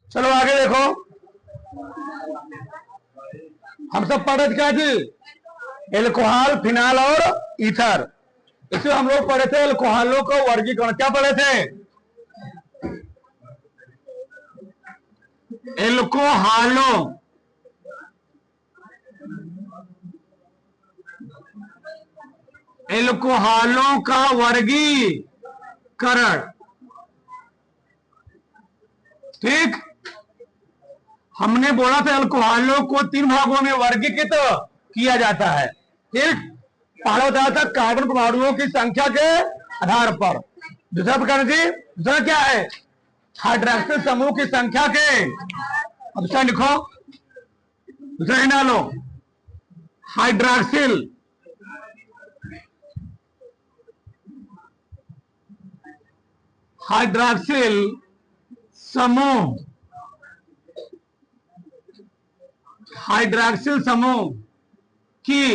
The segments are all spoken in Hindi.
चलो आगे देखो, हम सब पढ़े थे क्या जी? एल्कोहल, फिनाल और ईथर। इसमें हम लोग पढ़े थे एल्कोहलों को वर्गीकरण। क्या पढ़े थे? एल्कोहलों एल्कोहलों का वर्गीकरण। ठीक, हमने बोला था अल्कोहलों को 3 भागों में वर्गीकृत किया जाता है। ठीक, पहला बताया था कार्बन परमाणुओं की संख्या के आधार पर। दूसरा प्रकार जी, दूसरा क्या है? हाइड्रोक्सिल समूह की संख्या के। अब दूसरा लिखो, दूसरा ही डालो, हाइड्रोक्सिल हाइड्रोक्सिल समूह हाइड्रोक्सिल समूह की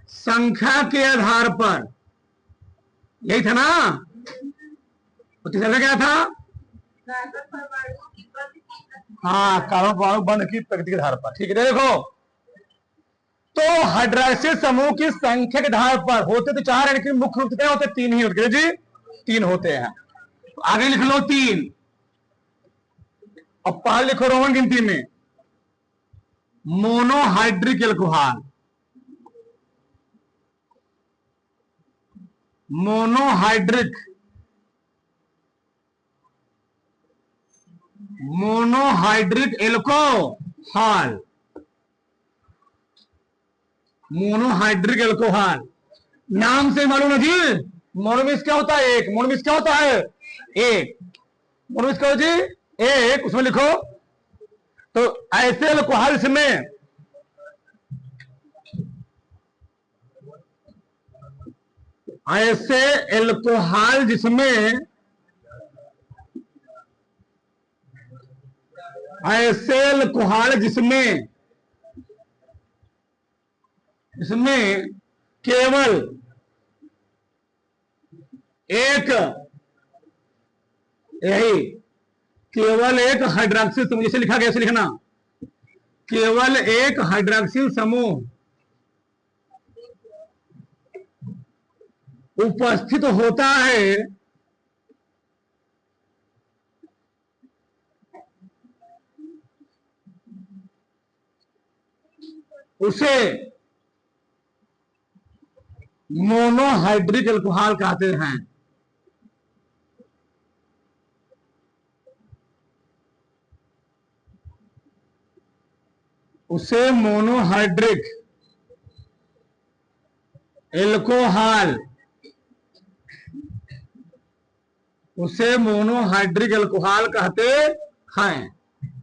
संख्या के आधार पर। यही था ना? तो तीसरा क्या था? हाँ, कार्बन परमाणु बंध की प्रकृति के आधार पर। ठीक है, देखो तो हाइड्रोक्सिल समूह की संख्या के आधार पर होते तो 4 है, लेकिन मुख्य रूप से क्या होते? 3 ही होते जी, 3 होते हैं। तो आगे लिख लो 3। अब पहले लिखो रोमन गिनती में, monohydric alcohol. Monohydric alcohol. Monohydric alcohol नाम से मालूम है जी। मोनोमिस क्या होता है? एक। मोनोमिस क्या होता है? एक। मोनोमिस क्या जी? एक। उसमें लिखो तो ऐसे एल्कोहल में ऐसे एल्कोहल जिसमें ऐसे एल्कोहल जिसमें इसमें केवल एक यही केवल एक हाइड्रोक्सिल समूह, जैसे लिखा गया ऐसे लिखना, केवल एक हाइड्रोक्सिल समूह उपस्थित होता है, उसे मोनोहाइड्रिक एल्कोहल कहते हैं। उसे मोनोहाइड्रिक एल्कोहल कहते हैं।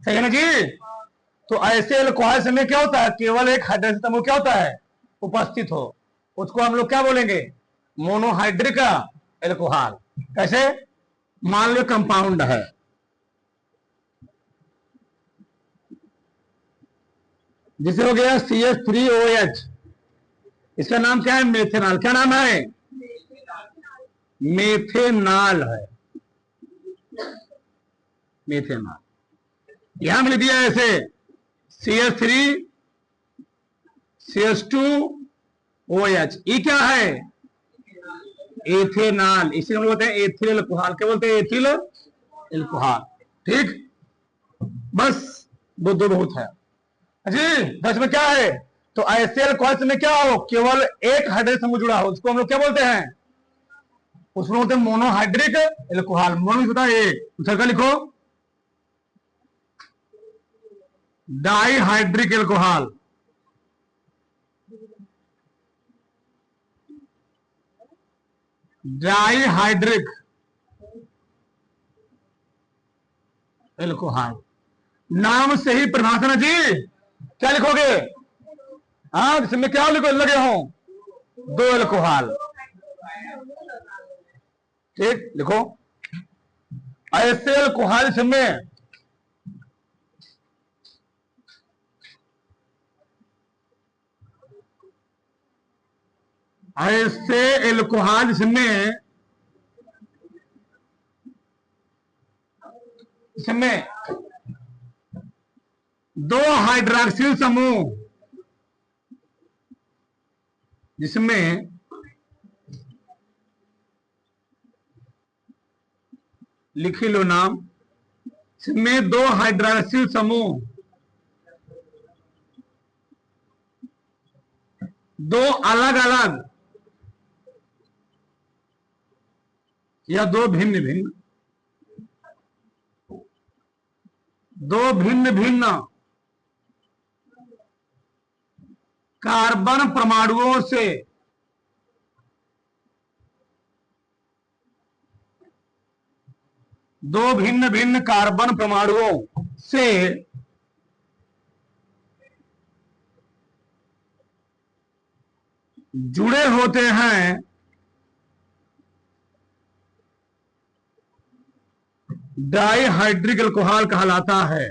सही है ना जी? तो ऐसे एल्कोहल में क्या होता है? केवल एक हाइड्रोक्सिल समूह क्या होता है? उपस्थित हो, उसको हम लोग क्या बोलेंगे? Monohydric alcohol. कैसे? मान लो कंपाउंड है, जिसे हो गया CH3OH, इसका नाम क्या है? मेथेनॉल। क्या नाम है? मेथेनॉल है, मेथेनॉल। यहां मिल दिया ऐसे CH3 CH2OH। ये क्या है? एथेनॉल। इसे हम बोलते हैं एथिल एल्कोहल। क्या बोलते हैं? Ethyl alcohol. ठीक, बस दो बहुत है जी। दस में क्या है? तो ऐसे एल्कोहल में क्या हो? केवल एक हाइड्रोजन समूह जुड़ा हो, उसको हम लोग क्या बोलते हैं? उसमें बोलते हैं मोनोहाइड्रिक एल्कोहल। मोनो होता है एक। दूसरा का लिखो डाइहाइड्रिक एल्कोहल। डाइहाइड्रिक एल्कोहल, नाम से ही परिभाषा है जी। क्या लिखोगे? हाँ, इसमें क्या लिखो लगे हो? 2 एल्कोहल। ठीक, लिखो ऐसे एल्कोहल में ऐसे एल्कोहल में दो हाइड्रॉक्सिल समूह जिसमें लिखी लो नाम, इसमें दो हाइड्रॉक्सिल समूह, दो अलग अलग या दो भिन्न भिन्न, दो भिन्न भिन्न कार्बन परमाणुओं से दो भिन्न भिन्न कार्बन परमाणुओं से जुड़े होते हैं डाइहाइड्रिक अल्कोहल कहलाता है।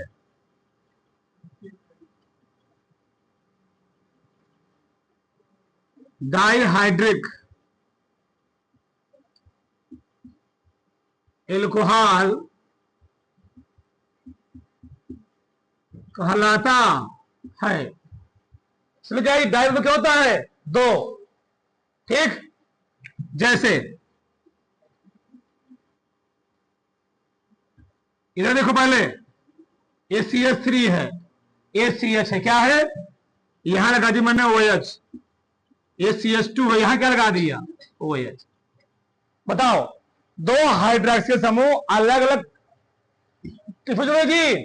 डाइहाइड्रिक अल्कोहल कहलाता है। इसमें क्या डाई में क्या होता है? दो। ठीक, जैसे इधर देखो, पहले ACH3 है, ACH है, क्या है? यहां लगा दी मैंने OH। ACH2 है, यहां क्या लगा दिया? OH। बताओ, दो हाइड्रॉक्सिल समूह अलग अलग किसमें जुड़े जी?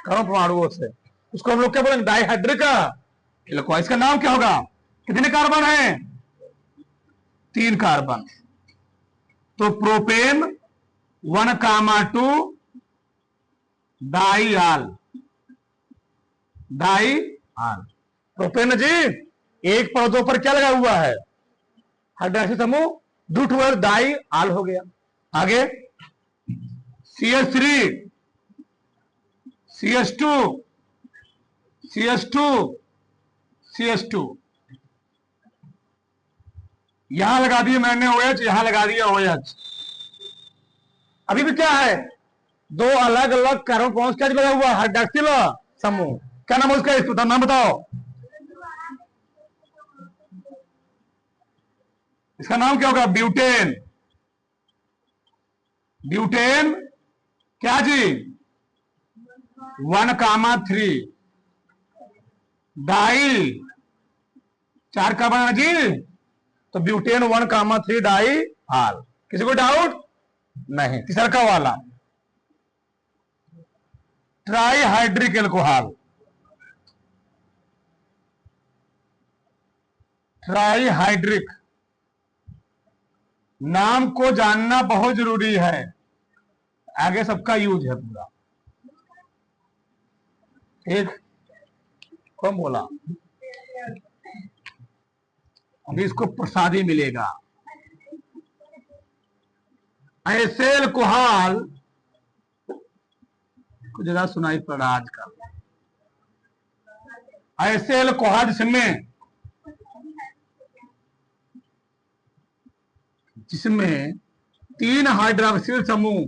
कार्बन परमाणुओं से। उसको हम लोग क्या बोलेंगे? Dihydric alcohol. इसका नाम क्या होगा? कितने कार्बन है? 3 कार्बन। तो प्रोपेन 1,2 डाइआल। डाइआल प्रोपेन जी, एक पर दो पर क्या लगा हुआ है? हाइड्रॉक्सिल समूह, दो टूअर डाइआल हो गया। आगे CH3, CH2, CH2, CH2, यहां लगा दिया मैंने OH, यहां लगा दिया OH। अभी भी क्या है? दो अलग अलग कार्बन परमाणु क्या लगा हुआ? हाइड्रॉक्सिल समूह। क्या नाम है उसका? इसका नाम बताओ। इसका नाम क्या होगा? ब्यूटेन। ब्यूटेन क्या जी? 1,3 डाई, 4 कार्बन जी, तो ब्यूटेन 1,3 डाई आल। किसी को डाउट नहीं? तीसरा का वाला ट्राइहाइड्रिक अल्कोहल। ट्राइहाइड्रिक नाम को जानना बहुत जरूरी है, आगे सबका यूज है पूरा। ठीक, कौन बोला? अभी इसको प्रसादी मिलेगा। ऐसे अल्कोहल कुछ ज्यादा सुनाई पड़ रहा आजकल। ऐसे अल्कोहल जिसमें 3 हाइड्रॉक्सिल समूह,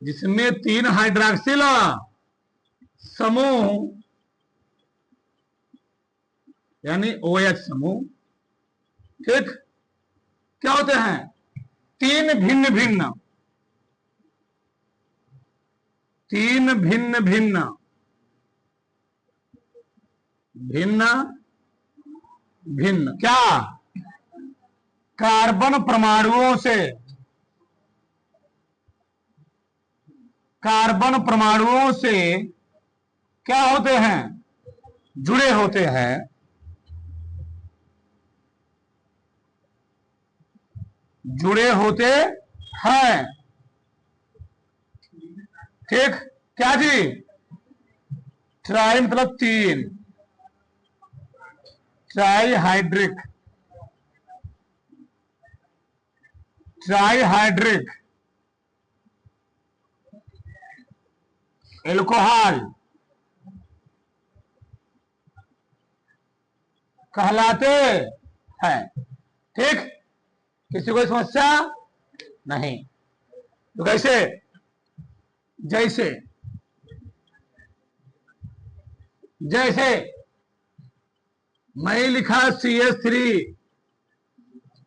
जिसमें 3 हाइड्रॉक्सिल समूह यानी OH समूह, ठीक, क्या होते हैं? 3 भिन्न भिन्न, 3 भिन्न भिन्न भिन्न भिन्न क्या? कार्बन परमाणुओं से, कार्बन परमाणुओं से क्या होते हैं? जुड़े होते हैं। जुड़े होते हैं। ठीक, क्या जी? ट्राई मतलब 3, ट्राइहाइड्रिक, ट्राइहाइड्रिक अल्कोहल कहलाते हैं। ठीक, किसी को समस्या नहीं? तो कैसे? जैसे जैसे मैं लिखा CS3,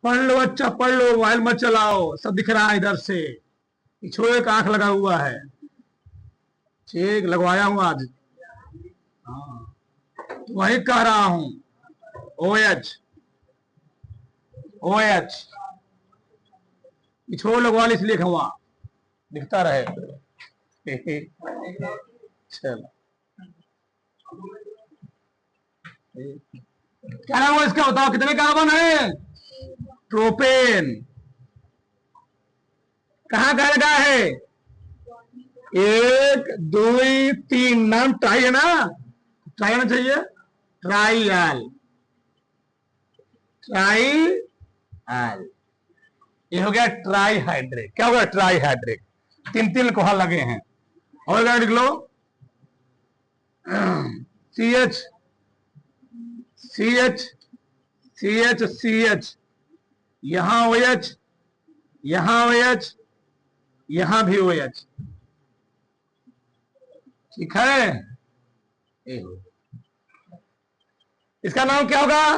पढ़ लो बच्चा पढ़ लो, मोबाइल मत चलाओ, सब दिख रहा है इधर से। छोटे एक आंख लगा हुआ है, ठीक लगवाया हूं आज। हाँ तो वही कह रहा हूं, OH OH छोड़ लगवा इसलिए हुआ दिखता रहे। चलो क्या नाम है इसका बताओ, कितने कार्बन है? प्रोपेन। कहां कहां लगा है? 1 2 3, नाम ट्राई है ना, ट्राई होना चाहिए। ट्राइल, ट्राइल, ये हो गया ट्राईहाइड्रिक। क्या हो गया? ट्राईहाइड्रिक। 3 कोहा लगे हैं। और लिख लो CH CH CH CH, यहां OH, यहां OH, यहां भी OH, ठीक है। इसका नाम क्या होगा?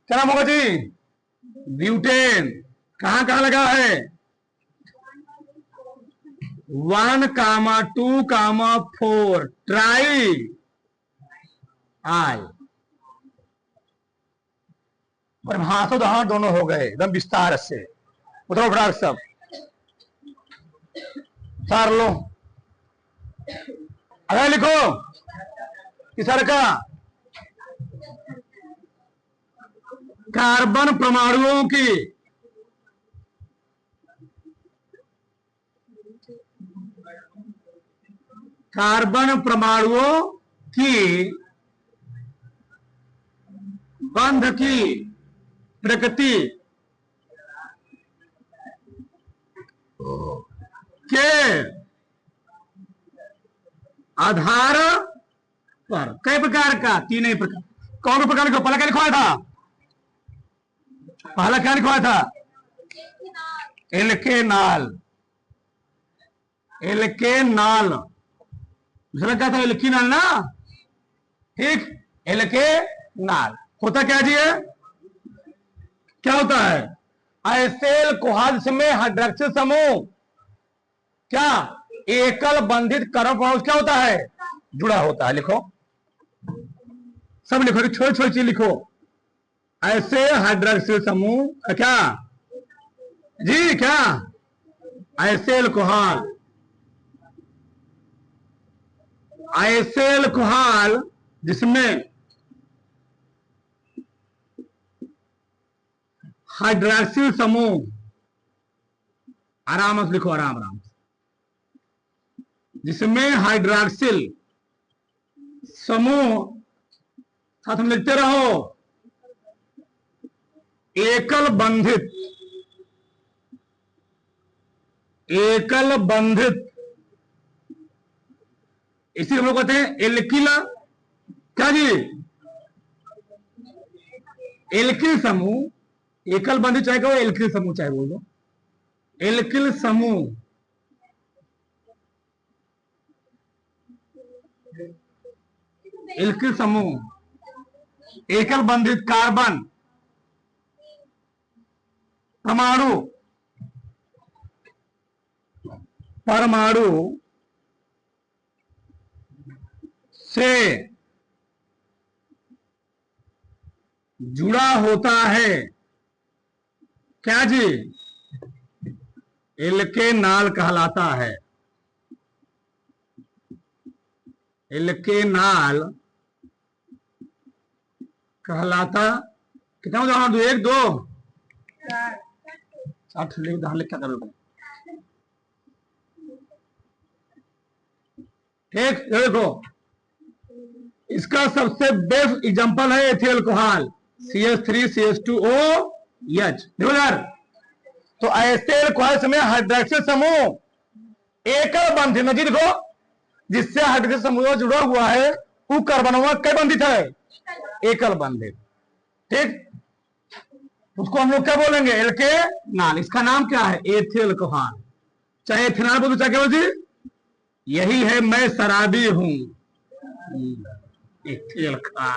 क्या नाम होगा जी? ब्यूटेन। कहां कहां लगा है? 1, 2, 4, ट्राई आल। परिभाषा उदाहरण दोनों हो गए एकदम विस्तार से। उधर उठा सब सार लो। अगर लिखो किसर का कार्बन परमाणुओं की बंध की प्रकृति के आधार पर कई प्रकार का, 3 प्रकार। कौन प्रकार का? पहला क्या लिखवाया था? पहला क्या लिखवाया था? एल्केनाल। एल्केनाल दूसरा क्या था? एल्कीनाल ना, ठीक। एल्केनाल होता क्या जी है? क्या होता है? असेल कोहाज में हाइड्रोक्सिल समूह क्या एकल बंधित कार्बन परमाणु क्या होता है? जुड़ा होता है। लिखो सब लिखो, छोटी छोटी चीज लिखो। ऐसे हाइड्रोक्सिल समूह क्या जी? क्या असेल कोहाल, असेल कोहाल जिसमें हाइड्रोक्सिल समूह, आराम से लिखो, आराम आराम से, जिसमें हाइड्रोक्सिल समूह, साथ में लिखते रहो, एकल बंधित इसी हम लोग कहते हैं एल्किल। क्या जी? एल्किल समूह, एकल बंधित चाहे कहो, एल्किल समूह चाहे बोलो, एल्किल समूह एल्किल समूह एकल बंधित कार्बन परमाणु से जुड़ा होता है। क्या जी? एल्केनाल कहलाता है। एल्केनाल कहलाता। कितना उदाहरण दो? 1 2 8 उदाहरण लिख क्या करोगे? ठीक, देखो इसका सबसे बेस्ट एग्जांपल है एथिल कोहाल, CH3 CH2OH। तो ऐसे कोहाल में हाइड्रोक्सिल समूह एकल बंधित नजीर को, जिससे हाइड्रोक्सिल समूह जुड़ा हुआ है वो कार्बनवा कई बंधित है? एकल बंधित, ठीक। उसको हम लोग क्या बोलेंगे? एल्केनाल। इसका नाम क्या है? एथिल कोहाल। चाहे एथेनॉल बोलो चाहे क्या बोलो जी, यही है मैं शराबी हूं। तेल का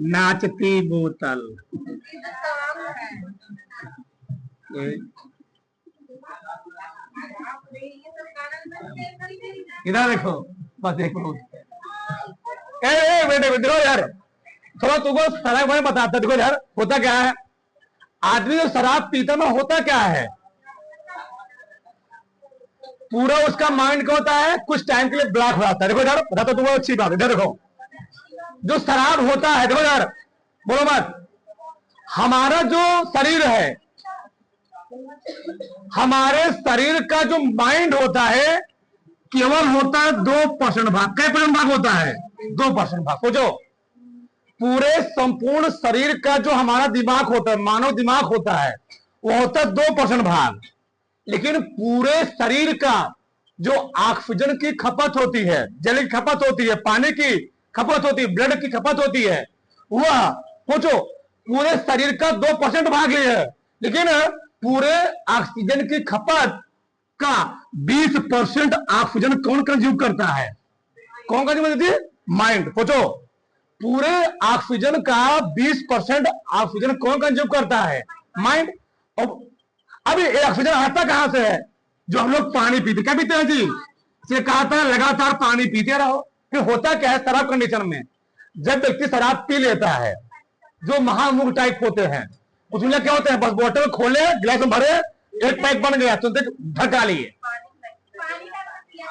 नाचती बोतल। इधर देखो, बस देखो। बेटे देखो यार, थोड़ा तुमको शराब में बताता, देखो यार होता क्या है। आदमी जो शराब पीता ना, होता क्या है, पूरा उसका माइंड क्या होता है, कुछ टाइम के लिए ब्लॉक हो जाता है। देखो यार बताता तुमको अच्छी बात है, देखो जो शराब होता है, देखो यार बोलो मत, हमारा जो शरीर है, हमारे शरीर का जो माइंड होता है, केवल होता है 2% भाग। क्या परसेंट भाग होता है? 2% भाग। सोचो, पूरे संपूर्ण शरीर का जो हमारा दिमाग होता है, मानव दिमाग होता है, वो होता है 2% भाग। लेकिन पूरे शरीर का जो ऑक्सीजन की खपत होती है, जल की खपत होती है, पानी की खपत होती है, ब्लड की खपत होती है, वह सोचो पूरे शरीर का 2% भाग ही है। लेकिन पूरे ऑक्सीजन की खपत का 20% ऑक्सीजन कौन कंज्यूम करता है? कौन कंज्यूम करती है? माइंड। सोचो, पूरे ऑक्सीजन का 20% ऑक्सीजन कौन कंज्यूम करता है? माइंड। अब ये ऑक्सीजन आता कहां से है? जो हम लोग पानी पीते, क्या पीते हैं जी? इसे कहा था लगातार पानी पीते रहो। फिर होता क्या है शराब कंडीशन में, जब व्यक्ति शराब पी लेता है, जो महामुख टाइप होते हैं, उसमें क्या होते हैं, बस बोतल खोले, गिलास में भरे, एक पैक बन गया, तो ढका लिए,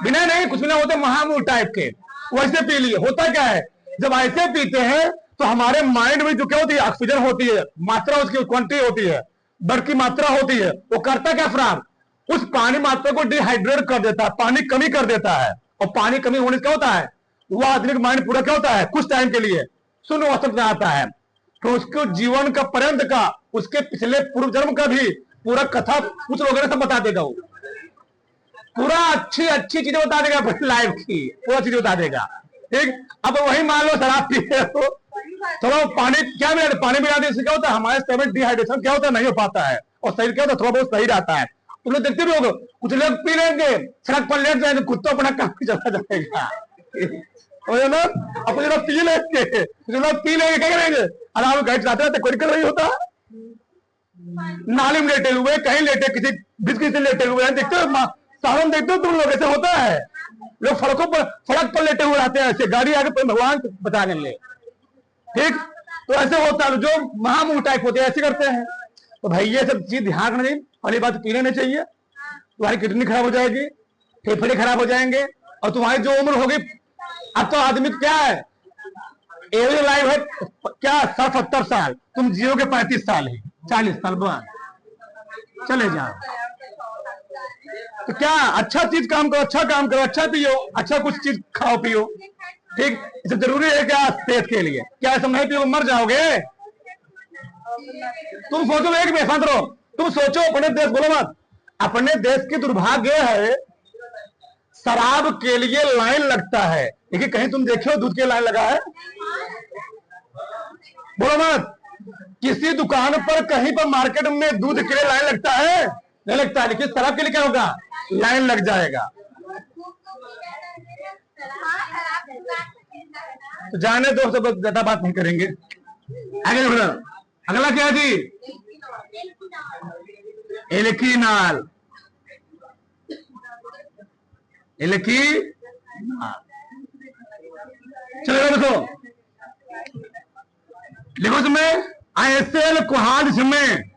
बिना नहीं कुछ भी ना होते, महामुख टाइप के वैसे पी लिए। होता क्या है, जब ऐसे पीते हैं तो हमारे माइंड में जो क्या होती है, ऑक्सीजन होती है, मात्रा उसकी क्वांटिटी होती है, ब्लड की मात्रा होती है, वो करता क्या फरार, उस पानी मात्रा को डिहाइड्रेट कर देता है, पानी कमी कर देता है। और पानी कमी होने से क्या होता है, वो आदमी का माइंड पूरा क्या होता है, कुछ टाइम के लिए शून्य अवस्था में आता है। तो उसको जीवन का पर्यंत का, उसके पिछले पूर्व जन्म का भी पूरा कथा कुछ वगैरह सब बता देगा। वो पूरा अच्छी अच्छी चीजें बता देगा, लाइफ की पूरा चीजें बता देगा। ठीक, अब वही मान लो शराब पीते हो, थोड़ा पानी क्या मिला, पानी मिला दे, इससे क्या होता है, हमारे शरीर में डिहाइड्रेशन क्या होता है, नहीं हो पाता है, और शरीर क्या होता है, थोड़ा बहुत सही रहता है। तुम लोग देखते भी होगे, कुछ लोग पी लेंगे, सड़क पर लेट जाएंगे, कुत्ता अपना काम चला जाएगा, ना अपने लोग पी लेंगे, कुछ लोग पी लेंगे, क्या करेंगे, अरे गाइड चलाते रहते, कोई दिक्कत नहीं होता, नाली में लेटे हुए, कहीं लेटे, किसी बिस्किट से लेटे हुए, देखते हो सावन, देखते हो तुम लोग, ऐसे होता है, लोग सड़क पर लेटे हुए रहते हैं, ऐसे गाड़ी आगे भगवान बचाने में। ठीक, तो ऐसे होता है, जो महामुख टाइप होते हैं ऐसे करते हैं। तो भाई ये सब चीज ध्यान रखना चाहिए। पहली बात पीने नहीं चाहिए, तुम्हारी किडनी खराब हो जाएगी, फेफड़े खराब हो जाएंगे, और तुम्हारी जो उम्र होगी, अब तो आदमी क्या है, एवरेज लाइफ है क्या, 60-70 साल, तुम जियोगे 35 साल ही, 40 साल बाद चले जाओ। तो क्या अच्छा चीज काम करो, अच्छा काम करो, अच्छा पियो, अच्छा कुछ चीज खाओ पियो। ठीक, इसे जरूरी है क्या सेहत के लिए, क्या ऐसा नहीं पियो मर जाओगे? तुम सोचो, एक भी शांत रहो, तुम सोचो अपने देश, बोलो मत, अपने देश की दुर्भाग्य है, शराब के लिए लाइन लगता है, लेकिन कहीं तुम देखे हो दूध के लाइन लगा है? बोलो मत, किसी दुकान पर कहीं पर मार्केट में दूध के लिए लाइन लगता है? नहीं लगता है। लेकिन शराब के लिए क्या होगा, लाइन लग जाएगा। तो जाने दो, सब ज्यादा बात नहीं करेंगे, आगे बढ़ो। अगला क्या जी, एल्कीनाल। चलो देखो, लिखो इसमें आयसेल कुहाल, इसमें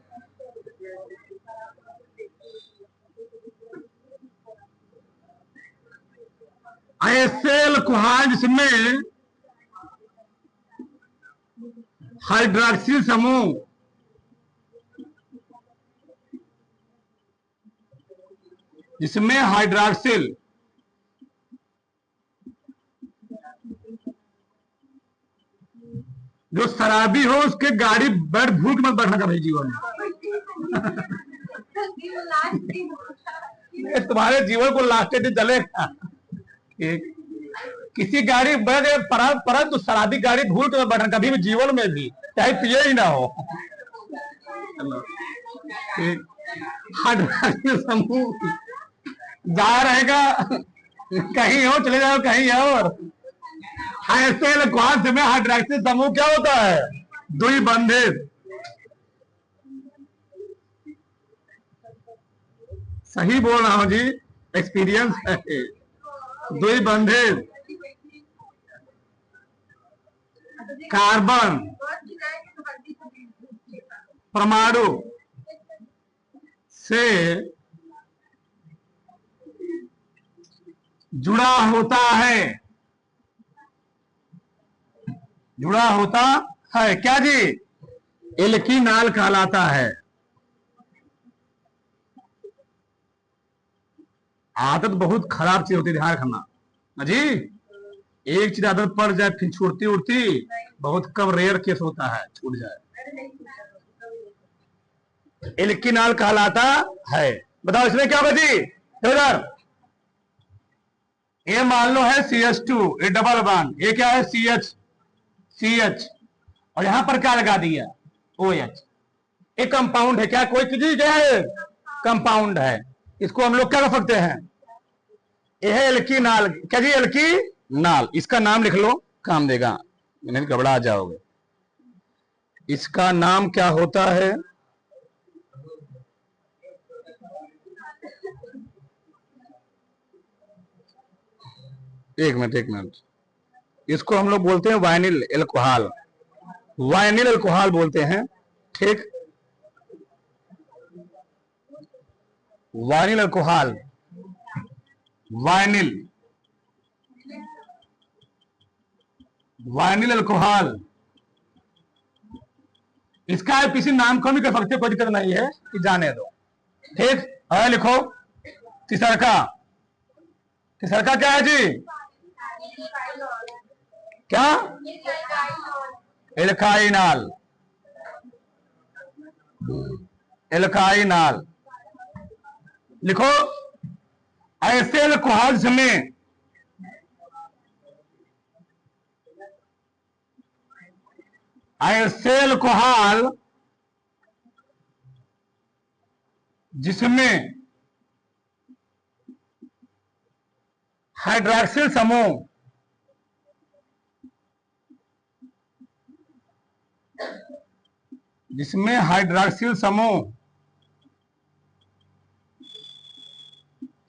आयसेल कुहाल, जिसमें हाइड्रॉक्सिल समूह, जिसमें हाइड्रॉक्सिल, जो शराबी हो उसके गाड़ी बैठ भूख मत बैठना भाई जीवन में, तुम्हारे जीवन को लास्ट दिन जलेगा। किसी गाड़ी बैठ परंतु शराबी गाड़ी भूल के बैठना कभी भी जीवन में भी, चाहे पिए ही ना हो। समूह जा रहेगा कहीं हो चले जाओ कहीं और। ऐसे अल्कोहल में हाइड्रोक्सिल समूह क्या होता है? द्विबंधित। सही बोल रहा हूं जी, एक्सपीरियंस है। द्विबंधित कार्बन परमाणु से जुड़ा होता है। जुड़ा होता है क्या जी? एल्कीनाल कहलाता है। आदत बहुत खराब चीज होती है, ध्यान रखना जी। एक चीज आदत पड़ जाए फिर छूटती उड़ती बहुत कम, रेयर केस होता है छूट जाए। एल्कीनाल कहलाता है। बताओ इसमें क्या होगा जी? इधर ये मान लो है CH2, ये डबल बॉन्ड, ये क्या है CH और यहां पर क्या लगा दिया? OH। एक कंपाउंड है क्या? कोई चीज क्या है? कंपाउंड है। इसको हम लोग क्या कर सकते हैं? यह है एल्कीनाल। क्या जी? एल्कीनाल। इसका नाम लिख लो, काम देगा, नहीं घबरा जाओगे। इसका नाम क्या होता है? एक मिनट। इसको हम लोग बोलते हैं वाइनिल एल्कोहल। वाइनिल एल्कोहल बोलते हैं, ठीक। Vinyl alcohol, vinyl alcohol. इसका आप किसी नाम को भी कर सकते, कोई दिक्कत नहीं है, कि जाने दो, ठीक है। लिखो तीसरा क्या है जी? क्या? एल्काइनाल। एल्काइनाल लिखो। ऐसे अल्कोहल्स में ऐसे अल्कोहल जिसमें हाइड्रोक्सिल समूह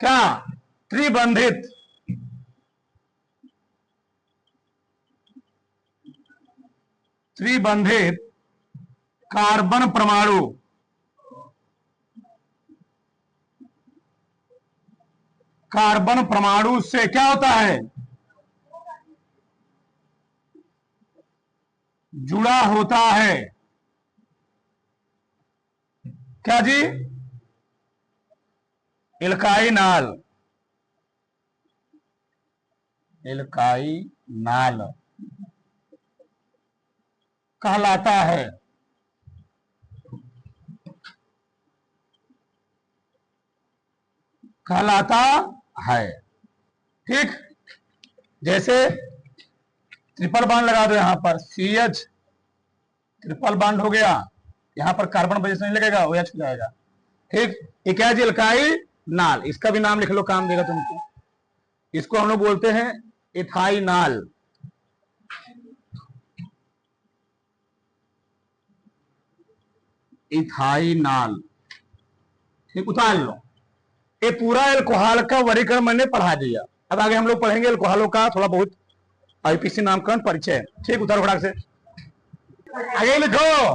क्या? त्रिबंधित कार्बन परमाणु से क्या होता है? जुड़ा होता है। क्या जी? एल्काइनाल कहलाता है। ठीक। जैसे ट्रिपल बॉन्ड लगा दो, यहां पर CH ट्रिपल बॉन्ड हो गया, यहां पर कार्बन बेस नहीं लगेगा, OH हो जाएगा, ठीक। ये क्या है? एल्काइनाल। इसका भी नाम लिख लो, काम देगा तुमको। इसको हम लोग बोलते हैं इथाइनाल। ठीक, उतार लो। ये पूरा अल्कोहल का वर्गीकरण मैंने पढ़ा दिया। अब आगे हम लोग पढ़ेंगे अल्कोहलों का थोड़ा बहुत IPC नामकरण परिचय, ठीक। उतार फटाक से आगे लिखो।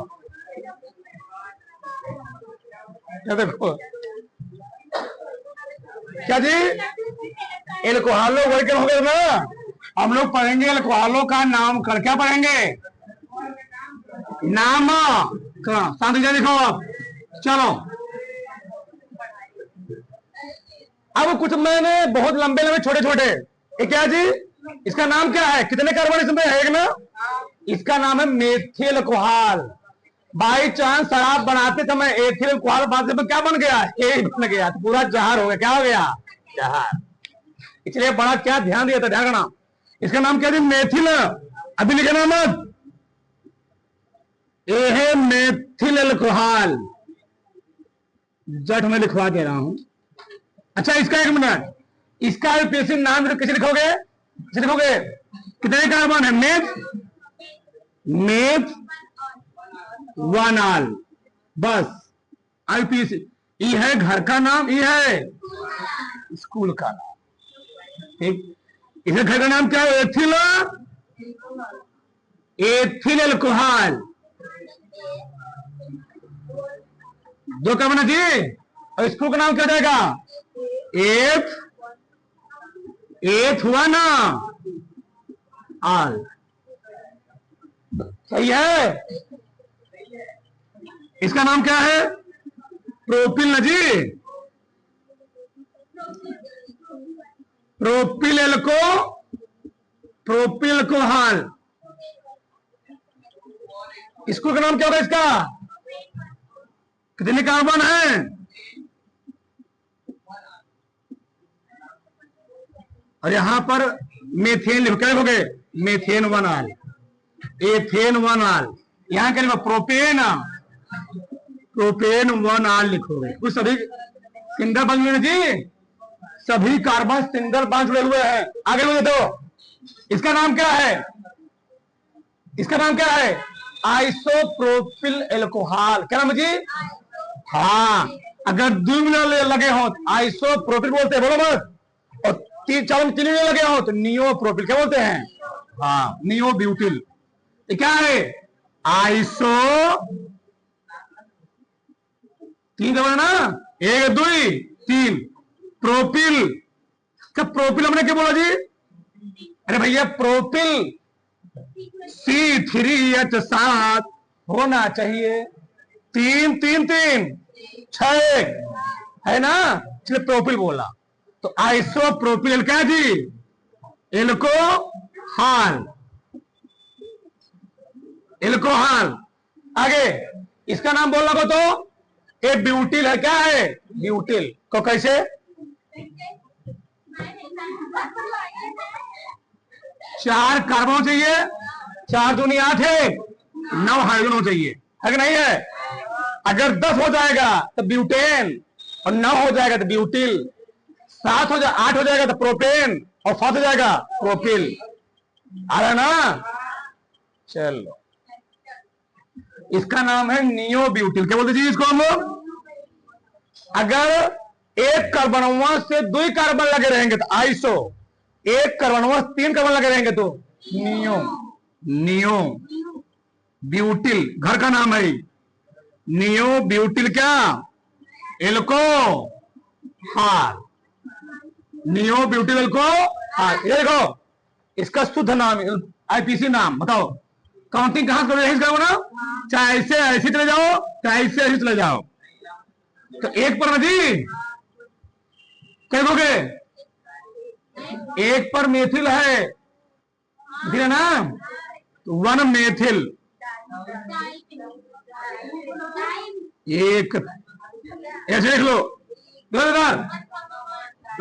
क्या देखो? क्या जी? अल्कोहलों वर्गीकरण हो गया ना। हम लोग पढ़ेंगे अल्कोहलों का नामकरण। क्या पढ़ेंगे? नाम का। शांति से लिखो आप। चलो, अब कुछ मैंने बहुत लंबे छोटे, ये क्या जी? इसका नाम क्या है? कितने कार्बन इसमें है? एक ना। इसका नाम है मेथिल अल्कोहल। बाई चांस शराब बनाते समय एथिल अल्कोहल बनाते में क्या बन गया? बन गया, तो पूरा जहर हो गया। क्या हो गया? जहर। इसलिए बड़ा क्या ध्यान दिया था, ध्यान रखना। इसका नाम क्या जी? मेथिल। अभी लिखना मत, ये है मेथिल अल्कोहल। जट में लिखवा दे रहा हूं। अच्छा, इसका एक मिनट, इसका यूपीएससी नाम कैसे लिखोगे, कैसे लिखोगे? कितने कार्बन है? मेथ वन आल, बस। आईपीएससी ई है घर का नाम, ई है स्कूल का नाम, ठीक। इसका घर का नाम क्या है? Ethyl alcohol. दो क्या बना जी? और स्कूल का नाम क्या जाएगा? एथ हुआ ना आल, सही है। इसका नाम क्या है? प्रोपिल ना जी, प्रोपिल एल्कोहल। स्कूल का नाम क्या होगा इसका? कितने कार्बन है? और यहां पर मेथेन लिखो, क्या लिखोगे? मेथेन वन आल, एथेन वन आल। यहां क्या लिखो? प्रोपेन वन आल लिखोगे। कुछ सभी सिंगल बन गए जी, सभी कार्बन सिंगल बॉन्ड जुड़े हुए हैं। आगे मुझे दो, इसका नाम क्या है? इसका नाम क्या है? Isopropyl alcohol. क्या नाम है जी? हाँ, अगर दो मिनट लगे हो तो आइसोप्रोपिल बोलते हैं, बोलो मत। और तीन मिनट लगे हो तो नियोप्रोपिल क्या बोलते हैं? हाँ, नियोब्यूटिल। क्या है? आइसो, तीन का ना, एक दो तीन, प्रोपिल। क्या प्रोपिल हमने क्या बोला जी? अरे भैया प्रोपिल C3H7 होना चाहिए। तीन तीन तीन छह है ना, इसलिए प्रोपिल बोला। तो आइसोप्रोपिल क्या जी? Alcohol, alcohol. आगे इसका नाम बोल रहा तो ये ब्यूटिल है। क्या है? ब्यूटिल को कैसे? चार कार्बन चाहिए, चार दूनी 8 है, 9 हाइड्रोजन चाहिए, है कि नहीं है? अगर 10 हो जाएगा तो ब्यूटेन, और 9 हो जाएगा तो ब्यूटिल, 8 हो जाएगा तो प्रोपेन, और 7 हो जाएगा प्रोपिल। आ रहा ना? चलो, इसका नाम है नियोब्यूटिल। क्या बोलते जी इसको हम लोग? अगर एक कार्बनवा से 2 कार्बन लगे रहेंगे तो आइसो, एक कार्बनवा 3 कार्बन लगे रहेंगे तो नियो ब्यूटिल। घर का नाम है नियो ब्यूटिल। क्या? Alcohol, neo butyl alcohol. ये देखो, इसका शुद्ध नाम, आईपीसी नाम बताओ। काउंटिंग कहां करोगे इसका ना? चाहे ऐसे ऐसे चले जाओ, चाहे ऐसे ऐसे चले जाओ। तो एक पर जी क्या कहोगे? एक पर मेथिल है, ठीक है ना? तो 1 मेथिल, एक ऐसे देख लो।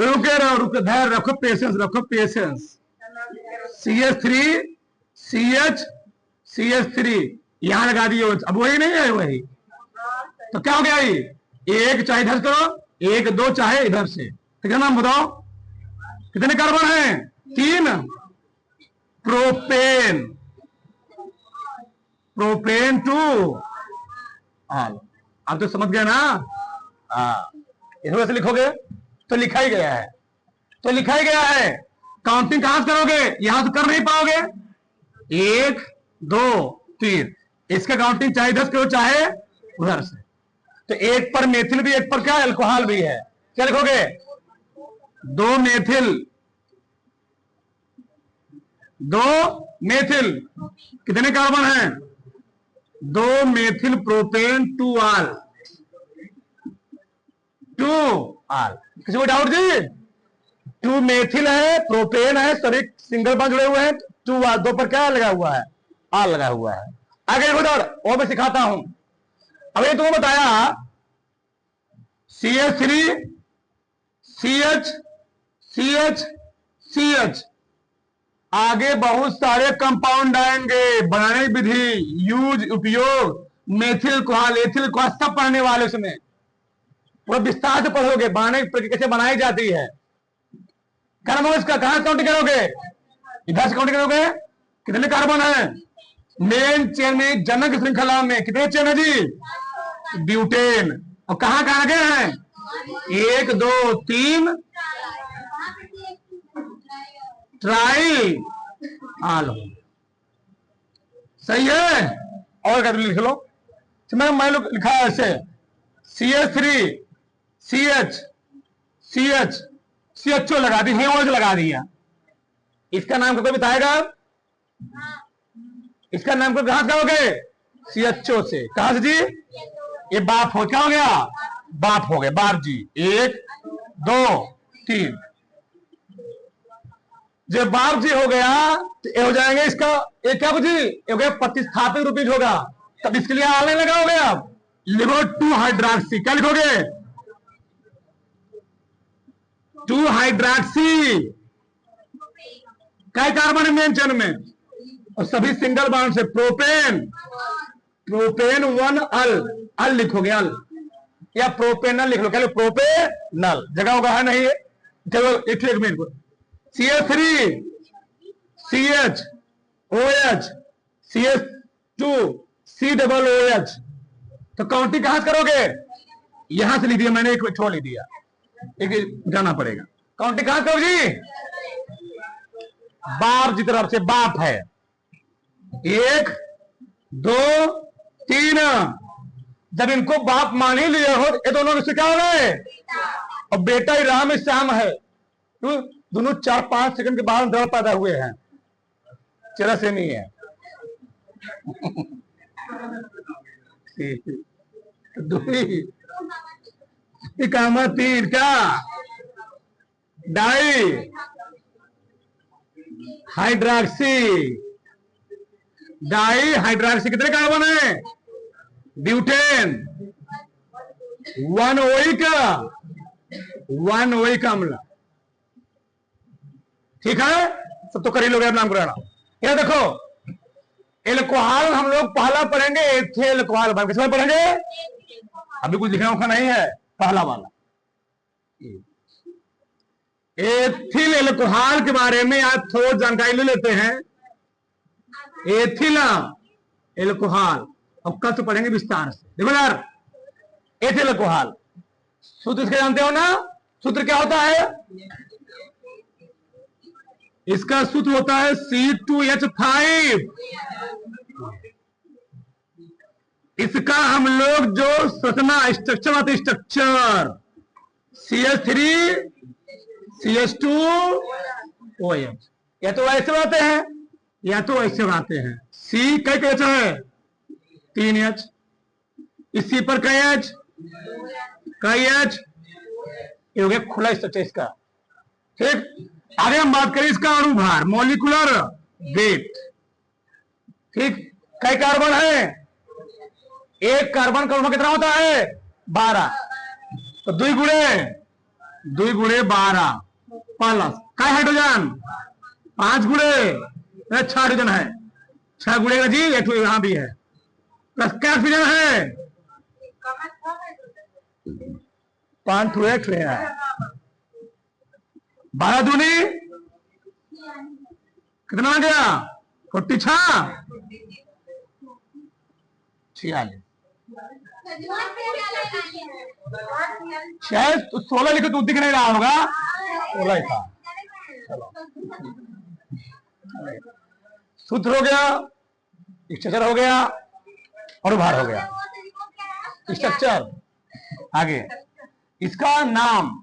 रुके रहो, रुके, धैर्य रखो, पेशेंस रखो, पेशेंस। CH3 यहां लगा दिए, अब वही नहीं है वही। तो क्या हो गया? एक चाहे इधर करो, एक दो चाहे इधर से। ठीक है, नाम बताओ कितने कार्बन है? 3। प्रोपेन, प्रोपेन 2 आल। आप तो समझ गए ना? इस वजह से लिखोगे तो लिखा ही गया है, तो लिखा ही गया है। काउंटिंग कहां से करोगे? यहां से कर नहीं पाओगे। 1 2 3, इसका काउंटिंग चाहे 10 करो चाहे उधर से। तो एक पर मेथिल भी, एक पर क्या अल्कोहल भी है। क्या लिखोगे? 2 मेथिल, 2 मेथिल। कितने कार्बन हैं? 2 मेथिल प्रोपेन 2 आल, 2 आल। किसी को डाउट जी? 2 मेथिल है, प्रोपेन है, सभी सिंगल बॉन्ड जुड़े हुए हैं। 2 आल, 2 पर क्या लगा हुआ है? आल लगा हुआ है। आगे उधर और मैं सिखाता हूं। अब ये तुम्हें बताया CH3 CH, आगे बहुत सारे कंपाउंड आएंगे। बनाने की विधि, यूज, उपयोग, मेथिल कोहल, एथिल कोहल सब पढ़ने वाले उसमें पूरा विस्तार से पढ़ोगे। बनाने की प्रक्रिया कैसे बनाई जाती है। क्या नाम होगा इसका? कहां काउंटिंग करोगे? इधर से काउंटिंग करोगे। कितने कार्बन है मेन चेन में? जनक श्रृंखला में कितने चेन है जी? ब्यूटेन। और कहां कहां गए हैं? 1 2 3 ट्राई आल। सही है। और क्या लिख लो। मैं लिखा है ऐसे CH3 CH CH CHO लगा दी, लगा दिया। इसका नाम कोई बताएगा? इसका नाम को कहां कहोगे? CHO से। कहां से जी? ये बाप हो, क्या हो गया? बाप हो गया, बाप जी। 1 2 3 जब बाप जी हो गया तो ये हो जाएंगे इसका। ये क्या जी? ये हो गया प्रतिस्थापित रूपीज होगा। तब इसके लिए आने लगाओगे आप। लिखो 2 हाइड्रॉक्सी। क्या लिखोगे? 2 हाइड्रॉक्सी। कई कार्बन है मेन चेन में? और सभी सिंगल बॉन्ड से। प्रोपेन 1 अल लिखोगे, अल या प्रोपेनल लिख लो। क्या लिखो? प्रोपेनल। जगह होगा है नहीं? चलो एक मिनट को। CH3 CH OH CH2 COOH। तो काउंटिंग कहां से करोगे? यहां से लिख दिया मैंने, एक छोड़ लिख दिया, एक जाना पड़ेगा। काउंटिंग कहां करो जी? बाप जी तरफ से। बाप है 1 2 3। जब इनको बाप मान ही लिया हो, ये दोनों में से क्या हो गए? और बेटा ही राम श्याम है। तो दोनों 4-5 सेकंड के बाद दौड़ पैदा हुए हैं। चेहरा सेम ही है। कामा 3 क्या? Dihydroxy. डाई हाइड्रॉक्सी कितने कार्बन है? ब्यूटेन 1 ओइक अम्ल। ठीक है, सब तो कर ही लोगे नाम कराना। ये देखो एल्कोहल हम लोग पहला पढ़ेंगे, एथिल एल्कोहल। किसमें पढ़ेंगे? अभी कुछ लिखना उखना नहीं है, पहला वाला एथिल एल्कोहल के बारे में आज थोड़ी जानकारी ले लेते हैं। एथिल एल्कोहल अब कल तो पढ़ेंगे विस्तार से। देखो यार, एथिल एल्कोहल सूत्र इसके जानते हो ना? सूत्र क्या होता है? इसका सूत्र होता है C2H5। इसका हम लोग जो संरचना स्ट्रक्चर आते, स्ट्रक्चर CH3 CH2OH। या तो ऐसे बनाते हैं या तो ऐसे बनाते हैं। C कई H है? 3H। इसी पर कई H? कई H। ये हो गया खुला स्ट्रक्चर इसका। ठीक, आगे हम बात करें इसका अणुभार, मॉलिक्यूलर वेट। ठीक, कई कार्बन है? एक कार्बन का कितना होता है? 12। तो 2 गुणे 12 प्लस कई हाइड्रोजन? 5 गुणे 6 हाइड्रोजन है। 6 गुणेगा जी, एक यहां भी है। प्लस क्या ऑक्सीजन है? 5 है। 12 दूनी कितना आ गया? 46 शायद तो 16 लिखे तो दिख नहीं रहा होगा। 16 ही था। चलो, सूत्र हो गया, स्ट्रक्चर हो गया, और भार हो गया। स्ट्रक्चर आगे, इसका नाम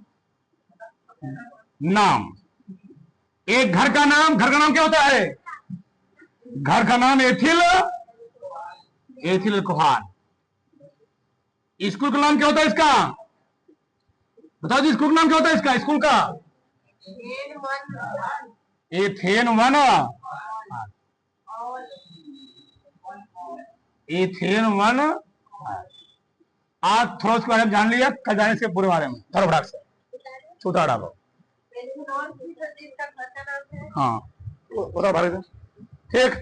एक घर का नाम क्या होता है? घर का नाम एथिल एल्कोहल। स्कूल का नाम क्या होता है इसका? बताओ जी, स्कूल का नाम क्या होता है इसका? स्कूल का एथेन 1 आज थोड़ा उसके बारे में जान लिया, कल जाने इसके पूरे बारे में थोड़ा से छोटा डालो। हाँ, ठीक।